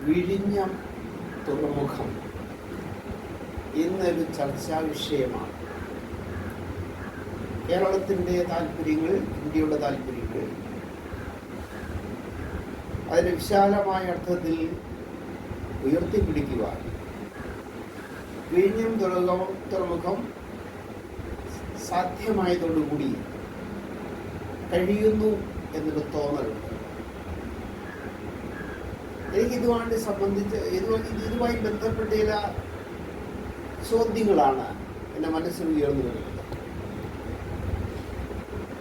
വിഴിഞ്ഞം തുറമുഖം ഇന്നൊരു ചർച്ചാ വിഷയമാണ്. കേരളത്തിൻ്റെ താല്പര്യങ്ങൾ, ഇന്ത്യയുടെ താല്പര്യങ്ങൾ അതിന് വിശാലമായ അർത്ഥത്തിൽ ഉയർത്തിപ്പിടിക്കുവാൻ വിഴിഞ്ഞം തുറമുഖം സാധ്യമായതോടുകൂടി കഴിയുന്നു എന്നൊരു തോന്നലുണ്ട്. എനിക്ക് ഇതുമായി ബന്ധപ്പെട്ട ചില ചോദ്യങ്ങളാണ് എൻ്റെ മനസ്സിൽ ഉയർന്നു വരുന്നത്.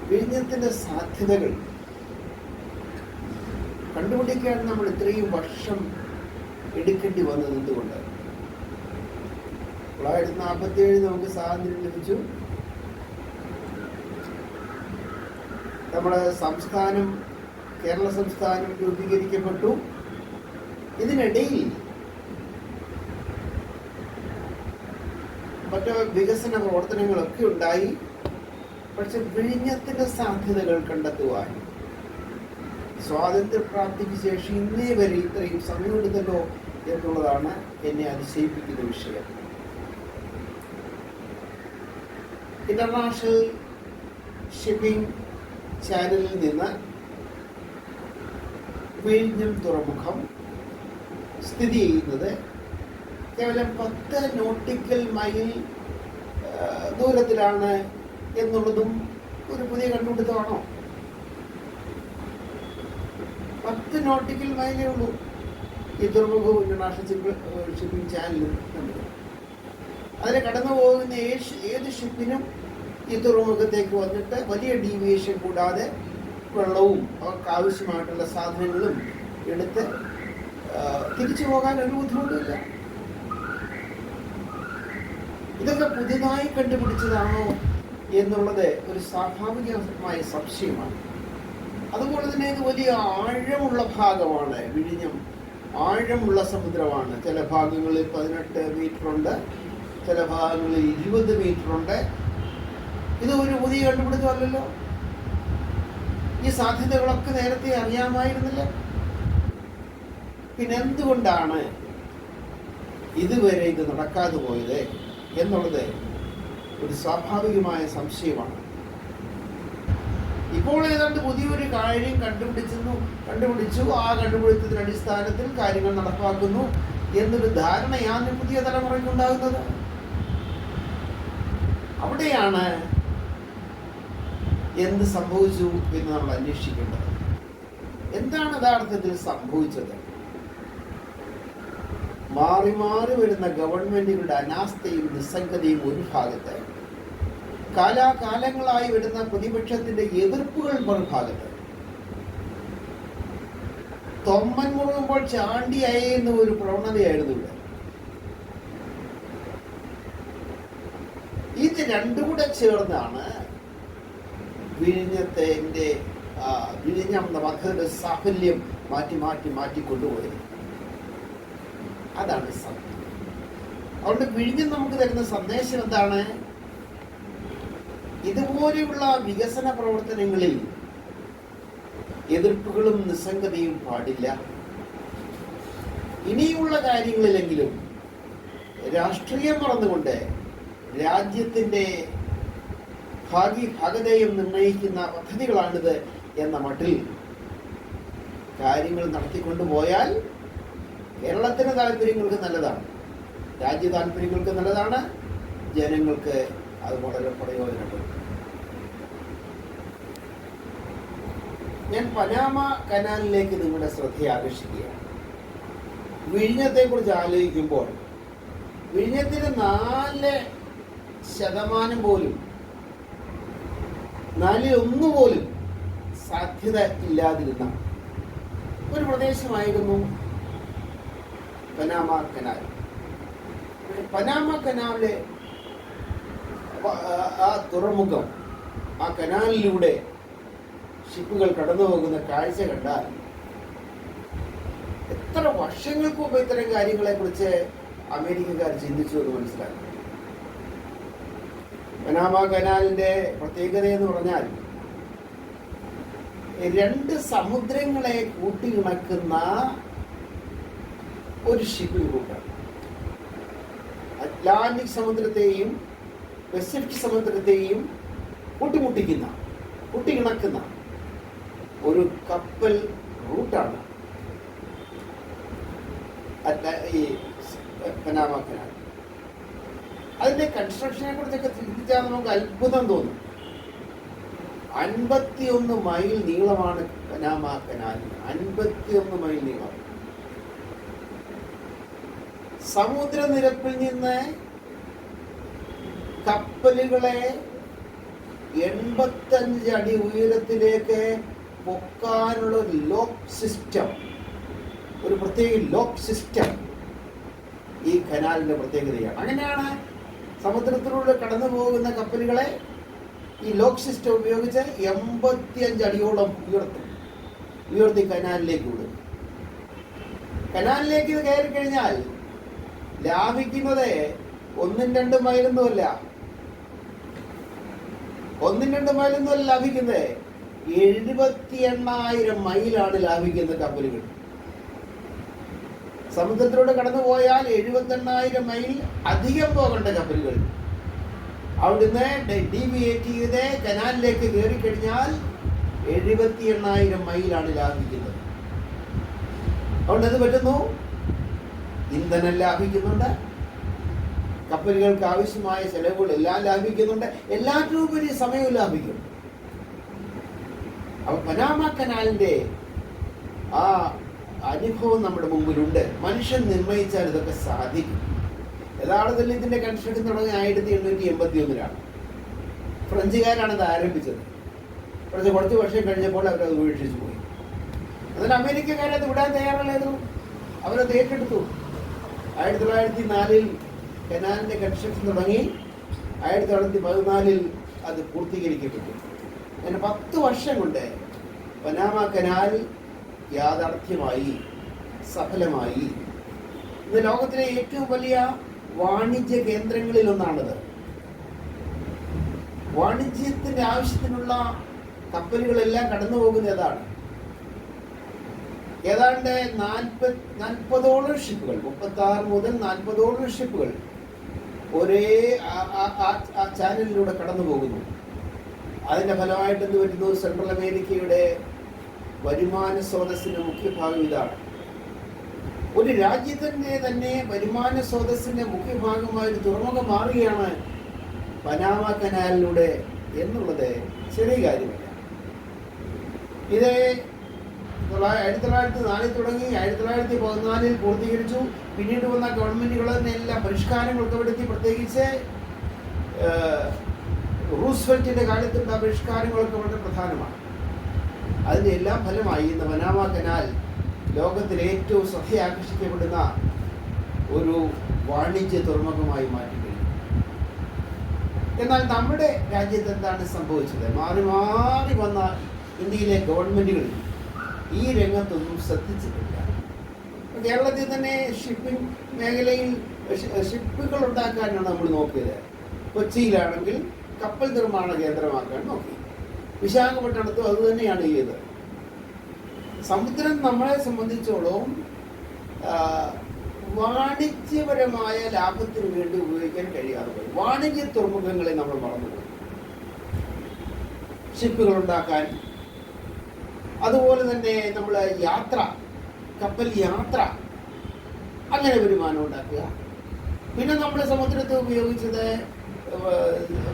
വിഴിഞ്ഞത്തിൻ്റെ സാധ്യതകൾ കണ്ടുപിടിക്കാൻ നമ്മൾ ഇത്രയും വർഷം എടുക്കേണ്ടി വന്നത് എന്തുകൊണ്ട്? 1947 നമുക്ക് സ്വാതന്ത്ര്യം ലഭിച്ചു. നമ്മുടെ സംസ്ഥാനം, കേരള സംസ്ഥാനം രൂപീകരിക്കപ്പെട്ടു. ഇതിനിടയിൽ മറ്റ് വികസന പ്രവർത്തനങ്ങളൊക്കെ ഉണ്ടായി. പക്ഷെ വിഴിഞ്ഞത്തിൻ്റെ സാധ്യതകൾ കണ്ടെത്തുവാൻ സ്വാതന്ത്ര്യപ്രാപ്തിക്ക് ശേഷം ഇന്നേ വരെ ഇത്രയും സമയമെടുത്തല്ലോ എന്നുള്ളതാണ് എന്നെ അതിശയിപ്പിക്കുന്ന വിഷയം. ഇന്റർനാഷണൽ ഷിപ്പിംഗ് ചാനലിൽ നിന്ന് വിഴിഞ്ഞം തുറമുഖം സ്ഥിതി ചെയ്യുന്നത് കേവലം 10 നോട്ടിക്കൽ മൈൽ ദൂരത്തിലാണ് എന്നുള്ളതും ഒരു പുതിയ കണ്ടുപിടുത്തമാണോ? 10 നോട്ടിക്കൽ മൈലേ ഉള്ളൂ ഈ തുറമുഖവും ഇന്റർനാഷണൽ ഷിപ്പിംഗ് ചാനലും തമ്മിൽ. അതിൽ കടന്നു പോകുന്ന ഏത് ഷിപ്പിനും ഈ തുറമുഖത്തേക്ക് വന്നിട്ട് വലിയ ഡീവിയേഷൻ കൂടാതെ വെള്ളവും അവർക്ക് ആവശ്യമായിട്ടുള്ള സാധനങ്ങളും എടുത്ത് തിരിച്ചു പോകാൻ ഒരു ബുദ്ധിമുട്ടില്ല. ഇതൊക്കെ പുതിയതായി കണ്ടുപിടിച്ചതാണോ എന്നുള്ളത് ഒരു സ്വാഭാവികമായ സംശയമാണ്. അതുപോലെ തന്നെ ഇത് വലിയ ആഴമുള്ള ഭാഗമാണ്. വിഴിഞ്ഞം ആഴമുള്ള സമുദ്രമാണ്. ചില ഭാഗങ്ങളിൽ 18 മീറ്റർ ഉണ്ട്, ചില ഭാഗങ്ങളിൽ 20 മീറ്റർ ഉണ്ട്. ഇത് ഒരു പുതിയ കണ്ടുപിടുത്തമല്ലല്ലോ. ഈ സാധ്യതകളൊക്കെ നേരത്തെ അറിയാമായിരുന്നില്ല. പിന്നെ എന്തുകൊണ്ടാണ് ഇതുവരെ ഇത് നടക്കാതെ പോയത് എന്നുള്ളത് ഒരു സ്വാഭാവികമായ സംശയമാണ്. ഇപ്പോൾ ഏതാണ്ട് പുതിയൊരു കാര്യം കണ്ടുപിടിച്ചു. ആ കണ്ടുപിടുത്തത്തിന്റെ അടിസ്ഥാനത്തിൽ കാര്യങ്ങൾ നടപ്പാക്കുന്നു എന്നൊരു ധാരണയാണ് പുതിയ തലമുറയ്ക്കുണ്ടാകുന്നത്. അവിടെയാണ് എന്ത് സംഭവിച്ചു എന്ന് നമ്മൾ അന്വേഷിക്കേണ്ടത്. എന്താണ് യഥാർത്ഥത്തിൽ സംഭവിച്ചത്? മാറി മാറി വരുന്ന ഗവൺമെന്റുകളുടെ അനാസ്ഥയും നിസ്സംഗതയും ഒരു ഭാഗത്ത്, കാലാകാലങ്ങളായി വരുന്ന പ്രതിപക്ഷത്തിന്റെ എതിർപ്പുകൾ മറുഭാഗത്ത്, തൊമ്മൻ മുറുകുമ്പോൾ ചാണ്ടി അയയുന്ന ഒരു പ്രവണതയായിരുന്നു ഇവിടെ. ഇത് രണ്ടും കൂടെ ചേർന്നാണ് വിഴിഞ്ഞം എന്ന പദ്ധതിയുടെ സാഫല്യം മാറ്റി കൊണ്ടുപോയത്. അതാണ് സത്യം. അതുകൊണ്ട് വിഴിഞ്ഞം നമുക്ക് തരുന്ന സന്ദേശം എന്താണ്? ഇതുപോലെയുള്ള വികസന പ്രവർത്തനങ്ങളിൽ എതിർപ്പുകളും നിസ്സംഗതയും പാടില്ല. ഇനിയുള്ള കാര്യങ്ങളിലെങ്കിലും രാഷ്ട്രീയം മറന്നുകൊണ്ട് രാജ്യത്തിൻ്റെ ഭാഗധേയം നിർണയിക്കുന്ന പദ്ധതികളാണിത് എന്ന മട്ടിൽ കാര്യങ്ങൾ നടത്തിക്കൊണ്ടുപോയാൽ കേരളത്തിൻ്റെ താല്പര്യങ്ങൾക്ക് നല്ലതാണ്, രാജ്യ താല്പര്യങ്ങൾക്ക് നല്ലതാണ്, ജനങ്ങൾക്ക് അത് വളരെ പ്രയോജനപ്പെടും. ഞാൻ പനാമ കനാലിലേക്ക് നിങ്ങളുടെ ശ്രദ്ധയെ ആകർഷിക്കുകയാണ്. വിഴിഞ്ഞത്തെക്കുറിച്ച് ആലോചിക്കുമ്പോൾ വിഴിഞ്ഞത്തിന് 4% പോലും, 1 പോലും സാധ്യത ഇല്ലാതിരുന്ന ഒരു പ്രദേശമായിരുന്നു പനാമ കനാൽ. പനാമ കനാലിലെ ആ തുറമുഖം, ആ കനാലിലൂടെ ഷിപ്പുകൾ കടന്നു പോകുന്ന കാഴ്ച കണ്ടാൽ എത്ര വർഷങ്ങൾക്ക് മുമ്പ് ഇത്തരം കാര്യങ്ങളെ കുറിച്ച് അമേരിക്കക്കാർ ചിന്തിച്ചു എന്ന് മനസ്സിലാക്കി. പനാമ കനാലിന്റെ പ്രത്യേകത എന്ന് പറഞ്ഞാൽ 2 സമുദ്രങ്ങളെ കൂട്ടിയിണക്കുന്ന ഒരു ഷിപ്പിംഗ് റൂട്ടാണ്. അറ്റ്ലാന്റിക് സമുദ്രത്തെയും പസഫിക് സമുദ്രത്തെയും കൂട്ടിയിണക്കുന്ന ഒരു കപ്പൽ റൂട്ടാണ് ഈ പനാമ കനാൽ. അതിന്റെ കൺസ്ട്രക്ഷനെ കുറിച്ചൊക്കെ ചിന്തിച്ചാൽ നമുക്ക് അത്ഭുതം തോന്നും. 51 മൈൽ നീളമാണ് പനാമ കനാലിന്. 51 മൈൽ നീളം. സമുദ്രനിരപ്പിൽ നിന്ന് കപ്പലുകളെ 85 അടി ഉയരത്തിലേക്ക് പൊക്കാനുള്ള ഒരു പ്രത്യേക ലോക്ക് സിസ്റ്റം ഈ കനാലിന്റെ പ്രത്യേകതയാണ്. അങ്ങനെയാണ് സമുദ്രത്തിലൂടെ കടന്നു പോകുന്ന കപ്പലുകളെ ഈ ലോക്ക് സിസ്റ്റം ഉപയോഗിച്ച് 85 അടിയോളം ഉയർത്തി കനാലിലേക്ക് വിടും. കനാലിലേക്ക് ഇത് കയറി കഴിഞ്ഞാൽ ലാഭിക്കുന്നത് 1-2 മൈലൊന്നുമല്ല. 1-2 മൈലൊന്നുമല്ല ലാഭിക്കുന്നത്. 78,000 മൈലാണ് ലാഭിക്കുന്ന കപ്പലുകൾ. സമുദ്രത്തിലൂടെ കടന്നു പോയാൽ 78,000 മൈൽ അധികം പോകേണ്ട കപ്പലുകൾ അവിടുന്ന് ഡീവിയേറ്റ് ചെയ്ത് കനാലിലേക്ക് കയറി കഴിഞ്ഞാൽ 78,000 മൈലാണ് ലാഭിക്കുന്നത്. അതുകൊണ്ട് അത് പറ്റുന്നു. ഇന്ധനം ലാഭിക്കുന്നുണ്ട്, കപ്പലുകൾക്ക് ആവശ്യമായ ചെലവുകൾ എല്ലാം ലാഭിക്കുന്നുണ്ട്, എല്ലാറ്റിനും ഉപരി സമയവും ലാഭിക്കും. അപ്പൊ പനാമ കനാലിന്റെ ആ അനുഭവം നമ്മുടെ മുമ്പിലുണ്ട്. മനുഷ്യൻ നിർണയിച്ചാൽ ഇതൊക്കെ സാധിക്കും. യഥാർത്ഥത്തിൽ ഇതിന്റെ കൺസ്ട്രക്ഷൻ തുടങ്ങി 1881 ഫ്രഞ്ചുകാരാണ് ഇത് ആരംഭിച്ചത്. കുറച്ച് വർഷം കഴിഞ്ഞപ്പോൾ അവരത് ഉപേക്ഷിച്ചു പോയി. അതിന് അമേരിക്കക്കാരത് വിടാൻ തയ്യാറല്ലായിരുന്നു. അവരത് ഏറ്റെടുത്തു. 1904 കനാലിന്റെ കൺസ്ട്രക്ഷൻ തുടങ്ങി. 1914 അത് പൂർത്തീകരിക്കപ്പെട്ടു. അങ്ങനെ 10 വർഷം കൊണ്ട് പനാമ കനാൽ യാഥാർത്ഥ്യമായി, സഫലമായി. ഇന്ന് ലോകത്തിലെ ഏറ്റവും വലിയ വാണിജ്യ കേന്ദ്രങ്ങളിൽ ഒന്നാണത്. വാണിജ്യത്തിന്റെ ആവശ്യത്തിനുള്ള കപ്പലുകളെല്ലാം കടന്നു പോകുന്നത് അതാണ്. ഏതാണ്ട് 40ഓളം ഷിപ്പുകൾ, 36 മുതൽ 40ഓളം ഷിപ്പുകൾ ഒരേ ആ ചാനലിലൂടെ കടന്നു പോകുന്നു. അതിന്റെ ഫലമായിട്ട് എന്ത് പറ്റുന്നു? സെൻട്രൽ അമേരിക്കയുടെ വരുമാന സ്രോതസ്സിന്റെ മുഖ്യഭാഗം ഇതാണ്. ഒരു രാജ്യത്തിന്റെ തന്നെ വരുമാന സ്രോതസ്സിന്റെ മുഖ്യഭാഗമായ ഒരു തുറമുഖം മാറുകയാണ് പനാമ കനാലിലൂടെ എന്നുള്ളത് ചെറിയ കാര്യമല്ല. ഇത് 1904 തുടങ്ങി 1914 പൂർത്തീകരിച്ചു. പിന്നീട് വന്ന ഗവൺമെന്റുകൾ തന്നെ എല്ലാ പരിഷ്കാരങ്ങളൊക്കെ വരുത്തി. പ്രത്യേകിച്ച് റൂസ്വെൽറ്റിന്റെ കാലത്തുള്ള പരിഷ്കാരങ്ങളൊക്കെ വളരെ പ്രധാനമാണ്. അതിന്റെ എല്ലാം ഫലമായി ഇന്ന് പനാമ കനാൽ ലോകത്തിലെ ഏറ്റവും ശ്രദ്ധയാകർഷിക്കപ്പെടുന്ന ഒരു വാണിജ്യ തുറമുഖമായി മാറ്റിക്കഴിഞ്ഞു. എന്നാൽ നമ്മുടെ രാജ്യത്ത് എന്താണ് സംഭവിച്ചത്? മാറി മാറി വന്ന ഇന്ത്യയിലെ ഗവൺമെന്റുകൾ ഈ രംഗത്തൊന്നും ശ്രദ്ധിച്ചിട്ടില്ല. കേരളത്തിൽ തന്നെ ഷിപ്പിംഗ് മേഖലയിൽ ഷിപ്പുകൾ ഉണ്ടാക്കാനാണ് നമ്മൾ നോക്കിയത്. കൊച്ചിയിലാണെങ്കിൽ കപ്പൽ നിർമ്മാണ കേന്ദ്രമാക്കാൻ നോക്കി. വിശാഖപട്ടണത്തും അത് തന്നെയാണ് ചെയ്തത്. സമുദ്രം നമ്മളെ സംബന്ധിച്ചോളം വാണിജ്യപരമായ ലാഭത്തിന് വേണ്ടി ഉപയോഗിക്കാൻ കഴിയാതെ പോയി. വാണിജ്യ തുറമുഖങ്ങളെ നമ്മൾ മറന്നുപോയി. ഷിപ്പുകൾ ഉണ്ടാക്കാൻ, അതുപോലെ തന്നെ നമ്മൾ കപ്പൽ യാത്ര, അങ്ങനെ വരുമാനം ഉണ്ടാക്കുക. പിന്നെ നമ്മൾ സമുദ്രത്തെ ഉപയോഗിച്ചത്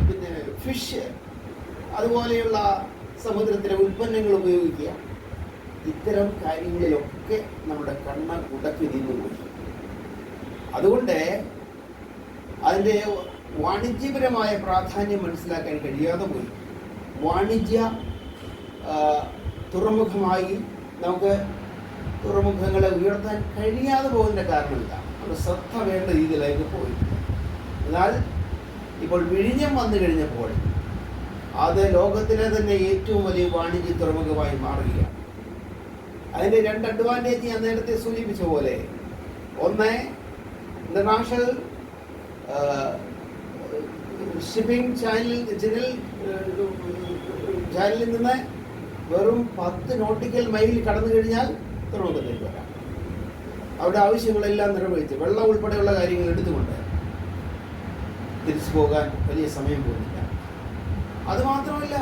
പിന്നെ ഫിഷ്, അതുപോലെയുള്ള സമുദ്രത്തിലെ ഉൽപ്പന്നങ്ങൾ ഉപയോഗിക്കുക. ഇത്തരം കാര്യങ്ങളിലൊക്കെ നമ്മുടെ കണ്ണ് ഉടക്കി നിന്നുപോയി. അതുകൊണ്ട് അതിൻ്റെ വാണിജ്യപരമായ പ്രാധാന്യം മനസ്സിലാക്കാൻ കഴിയാതെ പോയി. വാണിജ്യ തുറമുഖമായി നമുക്ക് തുറമുഖങ്ങളെ ഉയർത്താൻ കഴിയാതെ പോകുന്നതിൻ്റെ കാരണമില്ല. നമ്മുടെ ശ്രദ്ധ വേണ്ട രീതിയിലേക്ക് പോയി. എന്നാൽ ഇപ്പോൾ വിഴിഞ്ഞം വന്നു കഴിഞ്ഞപ്പോൾ അത് ലോകത്തിലെ തന്നെ ഏറ്റവും വലിയ വാണിജ്യ തുറമുഖമായി മാറുകയാണ്. അതിൻ്റെ 2 അഡ്വാൻറ്റേജ് ഞാൻ നേരത്തെ സൂചിപ്പിച്ച പോലെ, ഒന്ന്, ഇന്റർനാഷണൽ ഷിപ്പിംഗ് ചാനലിൽ നിന്ന് വെറും 10 നോട്ടിക്കൽ മൈൽ കടന്നു കഴിഞ്ഞാൽ തുറമുഖത്തേക്ക് വരാം. അവരുടെ ആവശ്യങ്ങളെല്ലാം നിറവേറ്റി വെള്ളം ഉൾപ്പെടെയുള്ള കാര്യങ്ങൾ എടുത്തുകൊണ്ട് തിരിച്ചു പോകാൻ വലിയ സമയം പോകുന്നില്ല. അതുമാത്രമല്ല,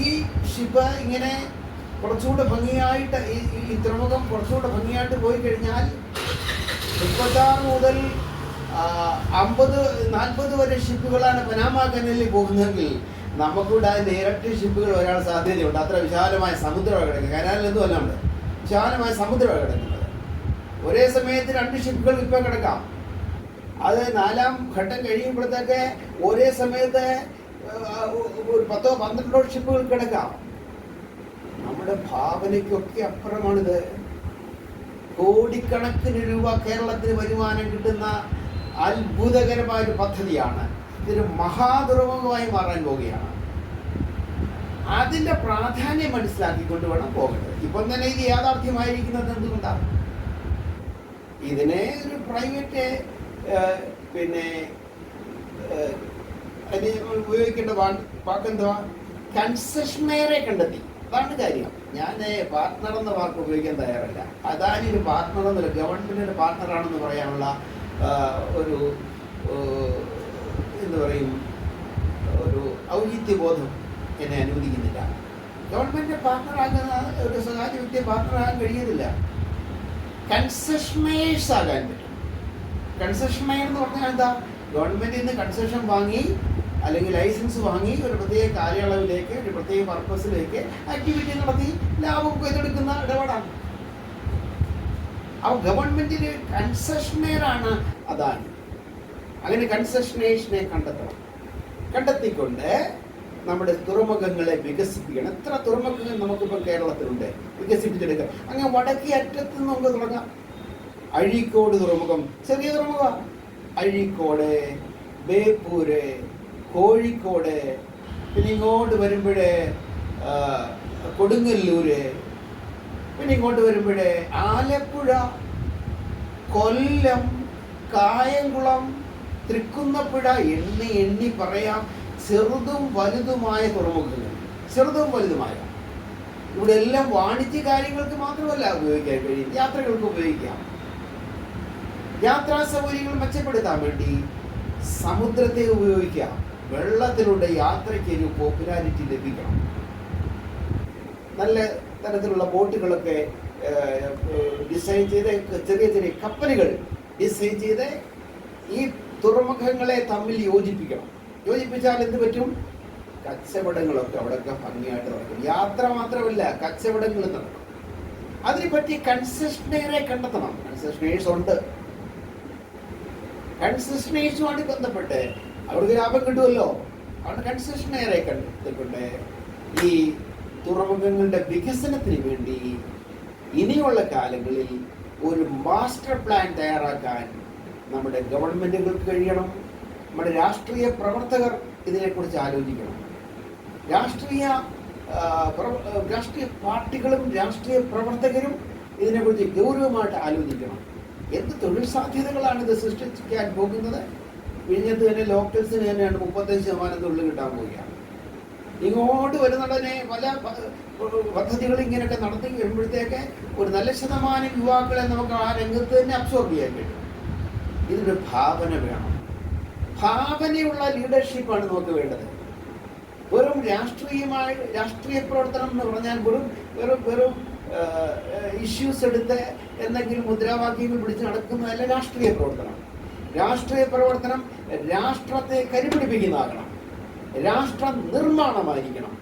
ഈ ഷിപ്പ് ഇങ്ങനെ കുറച്ചുകൂടെ ഭംഗിയായിട്ട് ഈ തുറമുഖം കുറച്ചുകൂടെ ഭംഗിയായിട്ട് പോയി കഴിഞ്ഞാൽ 36 മുതൽ 50-40 വരെ ഷിപ്പുകളാണ് പനാമ കനാലിൽ പോകുന്നതെങ്കിൽ നമുക്കിവിടെ അതിൻ്റെ ഇരട്ടി ഷിപ്പുകൾ വരാൻ സാധ്യതയുണ്ട്. അത്ര വിശാലമായ സമുദ്രമാണ് കിടക്കുന്നത്. കനാലിലൊന്നും അല്ല ഉണ്ട്, വിശാലമായ സമുദ്രമാണ് കിടക്കുന്നത്. ഒരേ സമയത്ത് 2 ഷിപ്പുകൾ ഇപ്പം കിടക്കാം. അത് 4ാം ഘട്ടം കഴിയുമ്പോഴത്തേക്ക് ഒരേ സമയത്ത് ഒരു 10-12 ഷിപ്പുകൾ കിടക്കാം. നമ്മുടെ ഭാവനയ്ക്കൊക്കെ അപ്പുറമാണിത്. കോടിക്കണക്കിന് രൂപ കേരളത്തിന് വരുമാനം കിട്ടുന്ന അത്ഭുതകരമായ ഒരു പദ്ധതിയാണ്. ഇതൊരു മഹാതുറമുഖമായി മാറാൻ പോവുകയാണ്. അതിൻ്റെ പ്രാധാന്യം മനസ്സിലാക്കിക്കൊണ്ട് വേണം പോകേണ്ടത്. ഇപ്പം തന്നെ ഇത് യാഥാർത്ഥ്യമായിരിക്കുന്നത് എന്തുകൊണ്ടാണ്? ഇതിനെ ഒരു പ്രൈവറ്റ് അതിന് ഉപയോഗിക്കേണ്ട വാക്കെന്തുവാ? കൺസെഷനെയറെ കണ്ടെത്തി. അതാണ് കാര്യം. ഞാൻ പാർട്ട്ണർ എന്ന വാക്ക് ഉപയോഗിക്കാൻ തയ്യാറല്ല. അദാനിയുടെ പാർട്ട്ണർ എന്നല്ല, ഗവൺമെൻറ്റിൻ്റെ പാർട്ട്ണറാണെന്ന് പറയാനുള്ള ഒരു എന്താ പറയും, ഒരു ഔചിത്യബോധം എന്നെ അനുവദിക്കുന്നില്ല. ഗവൺമെൻറ് പാർട്ട്ണറാകുന്ന ഒരു സ്വകാര്യ വ്യക്തിയെ പാർട്ട്ണറാകാൻ കഴിയുന്നില്ല. കൺസെഷനേഴ്സ് ആകാൻ പറ്റും. കൺസെഷനെയർ എന്ന് പറഞ്ഞാൽ എന്താ? ഗവൺമെൻറ്റിൽ നിന്ന് കൺസെഷൻ വാങ്ങി അല്ലെങ്കിൽ ലൈസൻസ് വാങ്ങി ഒരു പ്രത്യേക കാലയളവിലേക്ക് ഒരു പ്രത്യേക പർപ്പസിലേക്ക് ആക്ടിവിറ്റി നടത്തി ലാഭം കൊയ്തെടുക്കുന്ന ഇടപാടാണ്. അപ്പോൾ ഗവൺമെൻറ്റിന് കൺസെഷനെയറാണ് അദാനി. അങ്ങനെ കൺസെഷനേഴ്സിനെ കണ്ടെത്തിക്കൊണ്ട് നമ്മുടെ തുറമുഖങ്ങളെ വികസിപ്പിക്കണം. എത്ര തുറമുഖങ്ങൾ നമുക്കിപ്പോൾ കേരളത്തിലുണ്ട്, വികസിപ്പിച്ചെടുക്കുക. അങ്ങനെ വടക്കേ അറ്റത്ത് നിന്ന് നമുക്ക് തുടങ്ങാം. അഴീക്കോട് തുറമുഖം, ചെറിയ തുറമുഖം. അഴീക്കോട്, ബേപ്പൂര്, കോഴിക്കോട്, പിന്നെ ഇങ്ങോട്ട് വരുമ്പോഴേ കൊടുങ്ങല്ലൂര്, പിന്നെ ഇങ്ങോട്ട് വരുമ്പോഴേ ആലപ്പുഴ, കൊല്ലം, കായംകുളം, തൃക്കുന്നപ്പുഴ, എണ്ണി പറയാം. ചെറുതും വലുതുമായ തുറമുഖങ്ങൾ, ചെറുതും വലുതുമായ. ഇവിടെ എല്ലാം വാണിജ്യ കാര്യങ്ങൾക്ക് മാത്രമല്ല ഉപയോഗിക്കാൻ കഴിയും, യാത്രകൾക്ക് ഉപയോഗിക്കാം. യാത്രാ സൗകര്യങ്ങൾ മെച്ചപ്പെടുത്താൻ വേണ്ടി സമുദ്രത്തെ ഉപയോഗിക്കാം. വെള്ളത്തിലൂടെ യാത്രയ്ക്ക് ഒരു പോപ്പുലാരിറ്റി ലഭിക്കണം. നല്ല തരത്തിലുള്ള ബോട്ടുകളൊക്കെ ഡിസൈൻ ചെയ്ത്, ചെറിയ ചെറിയ കപ്പലുകൾ ഡിസൈൻ ചെയ്ത് ഈ തുറമുഖങ്ങളെ തമ്മിൽ യോജിപ്പിക്കണം. യോജിപ്പിച്ചാൽ എന്ത് പറ്റും? കച്ചവടങ്ങളൊക്കെ അവിടെയൊക്കെ ഭംഗിയായിട്ട് നടക്കും. യാത്ര മാത്രമല്ല, കച്ചവടങ്ങൾ നടക്കും. അതിനെപ്പറ്റി കൺസെഷനെയറെ കണ്ടെത്തണം. കൺസെഷനേഴ്സ് ഉണ്ട്. കൺസെഷനേഴ്സുമായിട്ട് ബന്ധപ്പെട്ട് അവർക്ക് ലാഭം കിട്ടുമല്ലോ. അവിടെ കൺസെഷനെയറെ കണ്ടെത്തിക്കൊണ്ട് ഈ തുറമുഖങ്ങളുടെ വികസനത്തിന് വേണ്ടി ഇനിയുള്ള കാലങ്ങളിൽ ഒരു മാസ്റ്റർ പ്ലാൻ തയ്യാറാക്കാൻ നമ്മുടെ ഗവൺമെൻറ്റുകൾക്ക് കഴിയണം. നമ്മുടെ രാഷ്ട്രീയ പ്രവർത്തകർ ഇതിനെക്കുറിച്ച് ആലോചിക്കണം. രാഷ്ട്രീയ പാർട്ടികളും രാഷ്ട്രീയ പ്രവർത്തകരും ഇതിനെക്കുറിച്ച് ഗൗരവമായിട്ട് ആലോചിക്കണം. എന്ത് തൊഴിൽ സാധ്യതകളാണ് ഇത് സൃഷ്ടിക്കാൻ പോകുന്നത്? വിഴിഞ്ഞത്ത് തന്നെ ലോക്കൽസിന് തന്നെയാണ് 35% തൊഴിൽ കിട്ടാൻ പോവുകയാണ്. ഇങ്ങോട്ട് വരുന്നതിനെ പല പദ്ധതികൾ ഇങ്ങനെയൊക്കെ നടത്തി വരുമ്പോഴത്തേക്ക് ഒരു നല്ല ശതമാനം യുവാക്കളെ നമുക്ക് ആ രംഗത്ത് തന്നെ അബ്സോർബ് ചെയ്യാൻ കഴിയും. ഇതിനൊരു ഭാവന വേണം. ഭാവനയുള്ള ലീഡർഷിപ്പാണ് നമുക്ക് വേണ്ടത്. വെറും രാഷ്ട്രീയ പ്രവർത്തനം എന്ന് പറഞ്ഞാൽ വെറും ഇഷ്യൂസ് എടുത്ത് എന്തെങ്കിലും മുദ്രാവാക്യങ്ങൾ പിടിച്ച് നടക്കുന്നതല്ല രാഷ്ട്രീയ പ്രവർത്തനം. രാഷ്ട്രീയ പ്രവർത്തനം രാഷ്ട്രത്തെ കരുപിടിപ്പിക്കുന്നതാകണം. രാഷ്ട്ര നിർമ്മാണമായിരിക്കണം.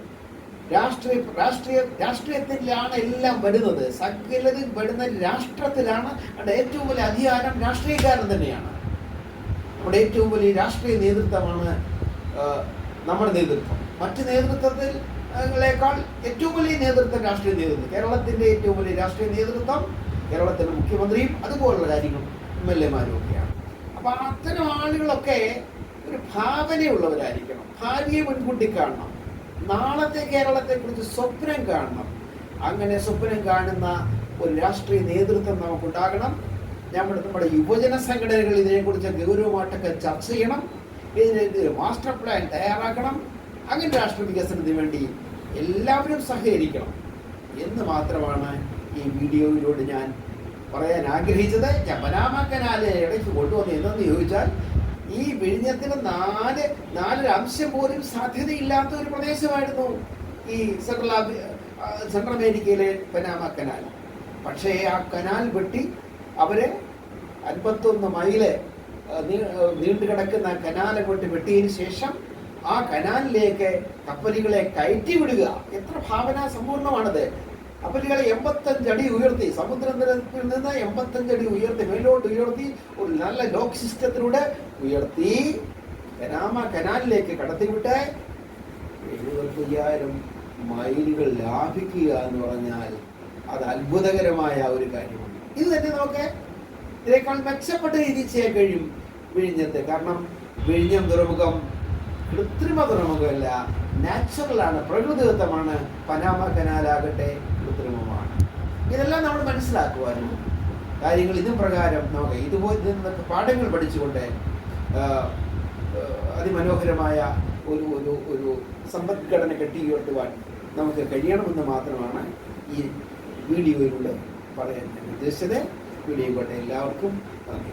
രാഷ്ട്രീയത്തിലാണ് എല്ലാം വരുന്നത്. സകലതും വരുന്ന രാഷ്ട്രത്തിലാണ്. അവിടെ ഏറ്റവും വലിയ അധികാരം രാഷ്ട്രീയക്കാരൻ തന്നെയാണ്. നമ്മുടെ ഏറ്റവും വലിയ രാഷ്ട്രീയ നേതൃത്വമാണ് നമ്മുടെ നേതൃത്വം. മറ്റ് നേതൃത്വങ്ങളെക്കാൾ ഏറ്റവും വലിയ നേതൃത്വം രാഷ്ട്രീയ നേതൃത്വം. കേരളത്തിൻ്റെ ഏറ്റവും വലിയ രാഷ്ട്രീയ നേതൃത്വം കേരളത്തിൻ്റെ മുഖ്യമന്ത്രിയും അതുപോലുള്ള കാര്യങ്ങളും MLA-മാരും ഒക്കെയാണ്. അപ്പം അത്തരം ആളുകളൊക്കെ ഒരു ഭാവനയുള്ളവരായിരിക്കണം. ഭാവിയെ മുൻകൂട്ടി കാണണം. നാളത്തെ കേരളത്തെക്കുറിച്ച് സ്വപ്നം കാണണം. അങ്ങനെ സ്വപ്നം കാണുന്ന ഒരു രാഷ്ട്രീയ നേതൃത്വം നമുക്കുണ്ടാകണം. നമ്മുടെ യുവജന സംഘടനകൾ ഇതിനെക്കുറിച്ച് ഗൗരവമായിട്ടൊക്കെ ചർച്ച ചെയ്യണം. ഇതിന് മാസ്റ്റർ പ്ലാൻ തയ്യാറാക്കണം. അങ്ങനെ രാഷ്ട്ര വികസനത്തിന് വേണ്ടി എല്ലാവരും സഹകരിക്കണം എന്ന് മാത്രമാണ് ഈ വീഡിയോയിലൂടെ ഞാൻ പറയാൻ ആഗ്രഹിച്ചത്. ഞാൻ പനാമ കനാല് ഇടയ്ക്ക് കൊണ്ടുവന്ന് എന്തെന്ന് ചോദിച്ചാൽ, ഈ വിഴിഞ്ഞത്തിന് നാലൊരു അംശം പോലും സാധ്യതയില്ലാത്ത ഒരു പ്രദേശമായിരുന്നു ഈ സെൻട്രൽ അമേരിക്കയിലെ പനാമ കനാൽ. പക്ഷേ ആ കനാൽ വെട്ടി അവര് 51 മൈല് നീണ്ടു കിടക്കുന്ന കനാല് വെട്ടിയതിനു ശേഷം ആ കനാലിലേക്ക് കപ്പലുകളെ കയറ്റി വിടുക. എത്ര ഭാവന സമ്പൂർണ്ണമാണത്. കപ്പലുകളെ 85 അടി ഉയർത്തി, സമുദ്രനിരപ്പിൽ നിന്ന് 85 അടി ഉയർത്തി, മേലോട്ട് ഉയർത്തി, ഒരു നല്ല ലോക്ക് സിസ്റ്റത്തിലൂടെ ഉയർത്തി പനാമ കനാലിലേക്ക് കടത്തിവിട്ട് 75,000 മൈലുകൾ ലാഭിക്കുക എന്ന് പറഞ്ഞാൽ അത് അത്ഭുതകരമായ ഒരു കാര്യമാണ്. ഇത് തന്നെ നമുക്ക് ഇതിനേക്കാൾ മെച്ചപ്പെട്ട രീതിയിൽ ചെയ്യാൻ കഴിയും വിഴിഞ്ഞത്ത്. കാരണം വിഴിഞ്ഞം തുറമുഖം കൃത്രിമ തുറമുഖമല്ല, നാച്ചുറലാണ്, പ്രകൃതിദത്തമാണ്. പനാമ കനാലാകട്ടെ കൃത്രിമമാണ്. ഇതെല്ലാം നമ്മൾ മനസ്സിലാക്കുവാനും കാര്യങ്ങൾ ഇതും പ്രകാരം നമുക്ക് ഇതുപോലെ നിന്നൊക്കെ പാഠങ്ങൾ പഠിച്ചുകൊണ്ട് അതിമനോഹരമായ ഒരു സമ്പദ്ഘടന കെട്ടിയുയർത്തുവാൻ നമുക്ക് കഴിയണമെന്ന് മാത്രമാണ് ഈ വീഡിയോയിലൂടെ പറയാൻ ഞാൻ ഉദ്ദേശിച്ചത്. വീഡിയോ കൊണ്ട എല്ലാവർക്കും നന്ദി.